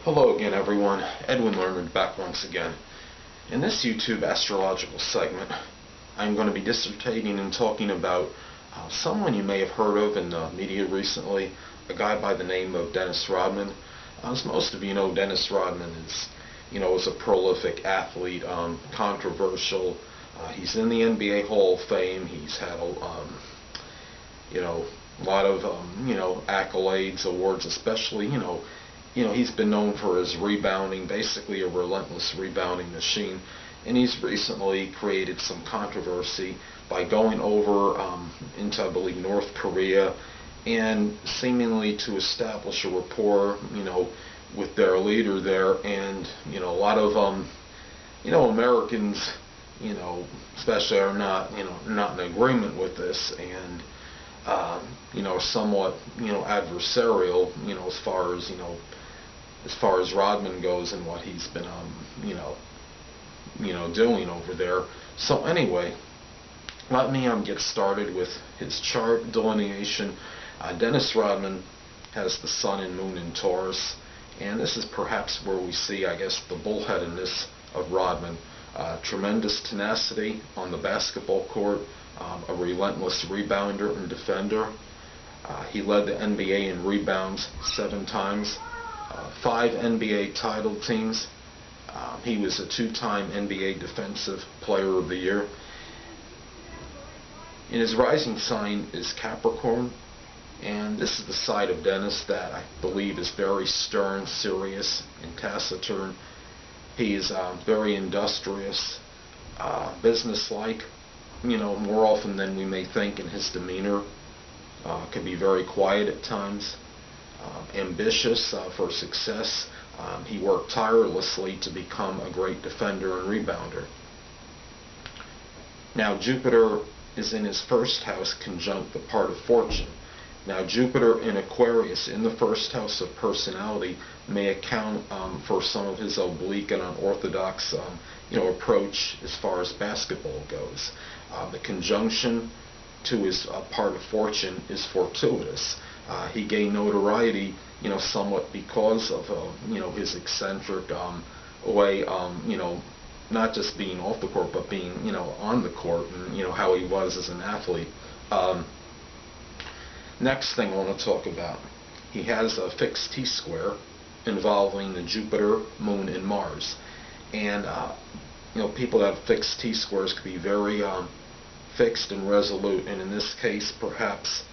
Hello again, everyone. Edwin Learnard back once again. In this YouTube astrological segment, I'm going to be dissertating and talking about someone you may have heard of in the media recently, a guy by the name of Dennis Rodman. As most of you know, Dennis Rodman is a prolific athlete, controversial. He's in the NBA Hall of Fame. He's had a lot of accolades, awards, especially he's been known for his rebounding, basically a relentless rebounding machine. And he's recently created some controversy by going over into, I believe, North Korea, and seemingly to establish a rapport, with their leader there. And a lot of Americans, especially are not in agreement with this, and somewhat adversarial, as far as Rodman goes and what he's been doing over there. So anyway, let me get started with his chart delineation. Dennis Rodman has the sun and moon in Taurus, and this is perhaps where we see, I guess, the bullheadedness of Rodman. Tremendous tenacity on the basketball court, a relentless rebounder and defender. He led the NBA in rebounds 7 times, 5 NBA title teams. He was a 2-time NBA Defensive Player of the Year. And his rising sign is Capricorn, and this is the side of Dennis that I believe is very stern, serious, and taciturn. He is very industrious, businesslike, more often than we may think in his demeanor. Can be very quiet at times, ambitious for success. He worked tirelessly to become a great defender and rebounder. Now Jupiter is in his first house conjunct the part of fortune. Now Jupiter in Aquarius in the first house of personality may account for some of his oblique and unorthodox approach as far as basketball goes. The conjunction to his part of fortune is fortuitous. He gained notoriety, somewhat because of his eccentric way, not just being off the court, but being on the court, and how he was as an athlete. Next thing I want to talk about, he has a fixed T-square involving the Jupiter, Moon, and Mars. And people that have fixed T-squares can be very fixed and resolute, and in this case perhaps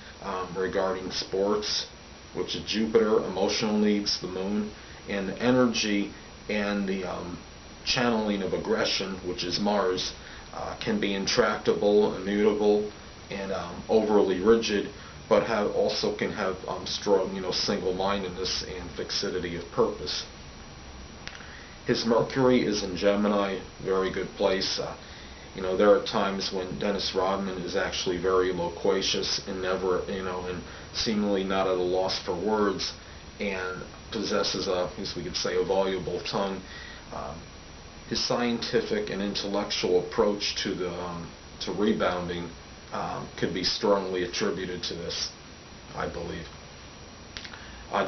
regarding sports, which is Jupiter, emotional needs, the Moon, and the energy and the channeling of aggression, which is Mars, can be intractable, immutable, and overly rigid, but also can have strong single-mindedness and fixity of purpose. His Mercury is in Gemini, very good place. There are times when Dennis Rodman is actually very loquacious and never, and seemingly not at a loss for words, and possesses as we could say, a voluble tongue. His scientific and intellectual approach to rebounding could be strongly attributed to this, I believe.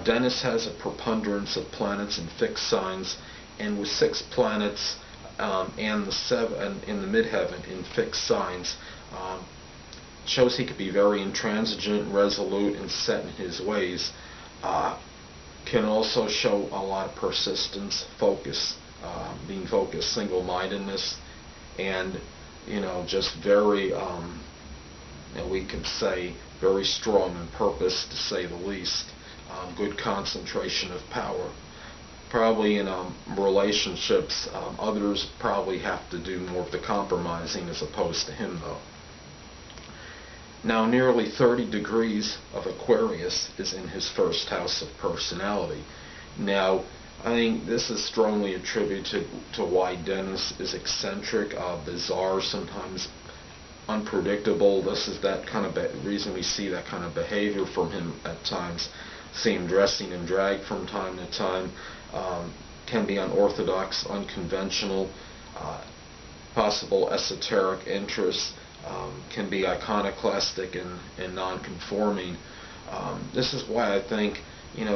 Dennis has a preponderance of planets in fixed signs, and with 6 planets and the 7 in the midheaven in fixed signs, shows he could be very intransigent, resolute, and set in his ways. Can also show a lot of persistence, focus, being focused, single-mindedness, and just very, we could say, very strong in purpose, to say the least. Good concentration of power. Probably in relationships, others probably have to do more of the compromising as opposed to him, though. Now nearly 30 degrees of Aquarius is in his first house of personality. Now I think this is strongly attributed to why Dennis is eccentric, bizarre, sometimes unpredictable. This is that kind of reason we see that kind of behavior from him at times. See him dressing in drag from time to time. Can be unorthodox, unconventional, possible esoteric interests, can be iconoclastic and non-conforming. This is why I think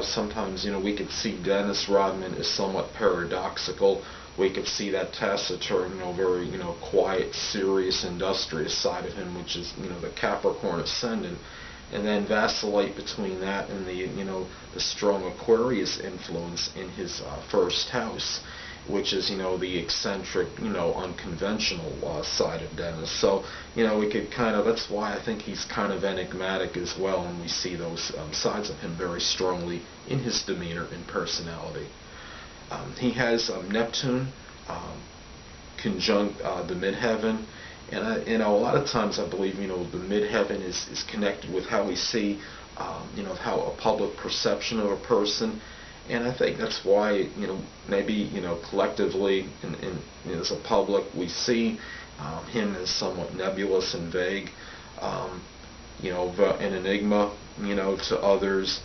sometimes, we could see Dennis Rodman as somewhat paradoxical. We could see that taciturn, very, quiet, serious, industrious side of him, which is, the Capricorn ascendant, and then vacillate between that and the strong Aquarius influence in his first house, which is, the eccentric, unconventional side of Dennis. So, we could that's why I think he's kind of enigmatic as well, and we see those sides of him very strongly in his demeanor and personality. He has Neptune conjunct the midheaven, and a lot of times I believe, the midheaven is connected with how we see, how a public perception of a person. And I think that's why, maybe, collectively, as a public, we see him as somewhat nebulous and vague, an enigma, to others.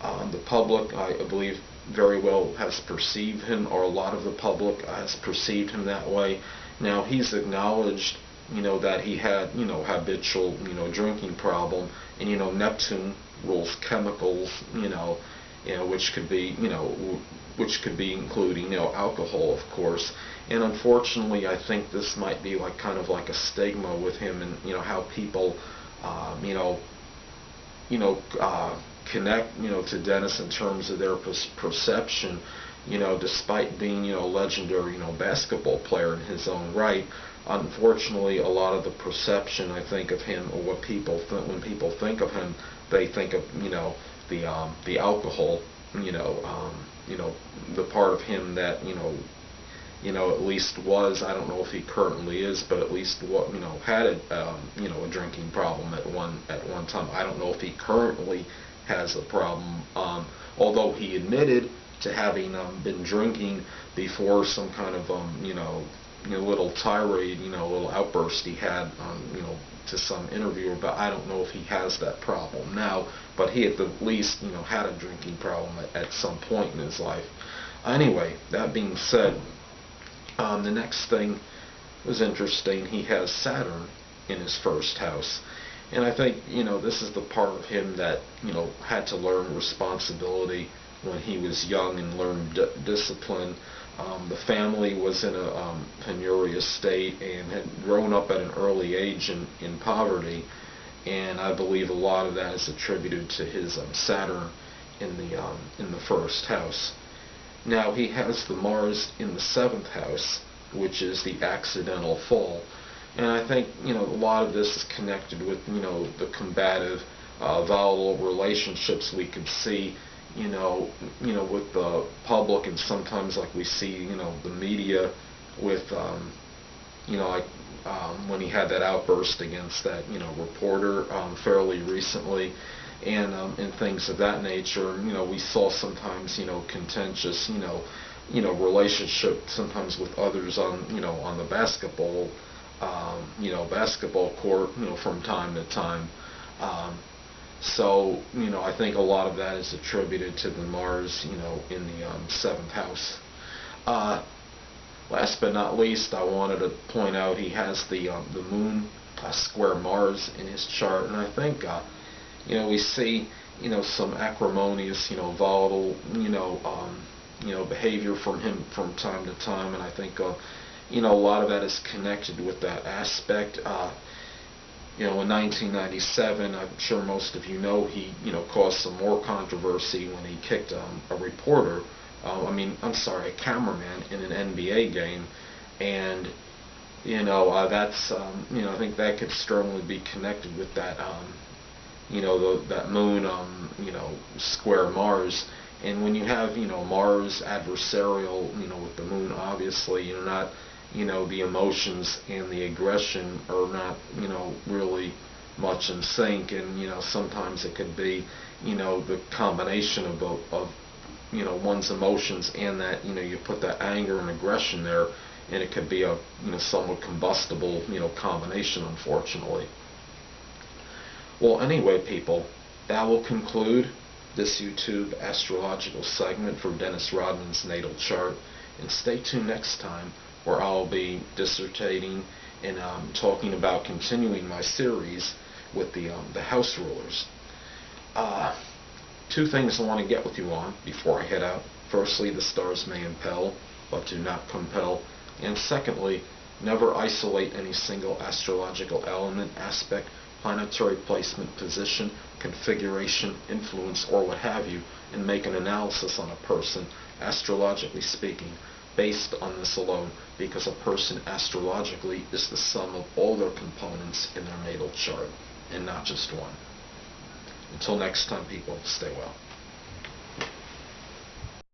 The public, I believe, very well has perceived him, or a lot of the public has perceived him that way. Now, he's acknowledged, that he had, habitual, drinking problem, and, Neptune rules chemicals, which could be, including, alcohol, of course. And unfortunately, I think this might be kind of like a stigma with him, and how people, connect, to Dennis in terms of their perception, despite being, a legendary, basketball player in his own right. Unfortunately, a lot of the perception, I think, of him, or what people think when people think of him, they think of, the alcohol, the part of him that, at least was, I don't know if he currently is, but at least had a drinking problem at one time. I don't know if he currently has a problem, although he admitted to having been drinking before some kind of little tirade, little outburst he had, to some interviewer. But I don't know if he has that problem now. But he at the least, had a drinking problem at some point in his life. Anyway, that being said, the next thing was interesting. He has Saturn in his first house. And I think, this is the part of him that, had to learn responsibility when he was young and learn discipline. The family was in a penurious state and had grown up at an early age in poverty, and I believe a lot of that is attributed to his Saturn in the first house. Now he has the Mars in the 7th house, which is the accidental fall, and I think a lot of this is connected with the combative, volatile relationships we could see. With the public, and sometimes like we see, the media with, when he had that outburst against that, reporter fairly recently, and things of that nature. We saw sometimes, contentious, relationship sometimes with others on the basketball, basketball court, from time to time. So, I think a lot of that is attributed to the Mars, in the 7th house. Last but not least, I wanted to point out he has the Moon square Mars in his chart, and I think, we see, some acrimonious, volatile, behavior from him from time to time, and I think, a lot of that is connected with that aspect. In 1997, I'm sure most of you know, he, caused some more controversy when he kicked a reporter, a cameraman in an NBA game, and, that's, I think that could strongly be connected with that, that Moon, square Mars. And when you have, Mars adversarial, with the Moon, obviously, you're not, the emotions and the aggression are not, really much in sync, and, sometimes it could be, the combination of one's emotions and that, you put that anger and aggression there, and it could be a, somewhat combustible, combination, unfortunately. Well, anyway, people, that will conclude this YouTube astrological segment for Dennis Rodman's natal chart, and stay tuned next time, where I'll be dissertating and talking about continuing my series with the house rulers. Two things I want to get with you on before I head out. Firstly, the stars may impel, but do not compel. And secondly, never isolate any single astrological element, aspect, planetary placement, position, configuration, influence, or what have you, and make an analysis on a person, astrologically speaking, based on this alone, because a person astrologically is the sum of all their components in their natal chart, and not just one. Until next time, people, stay well.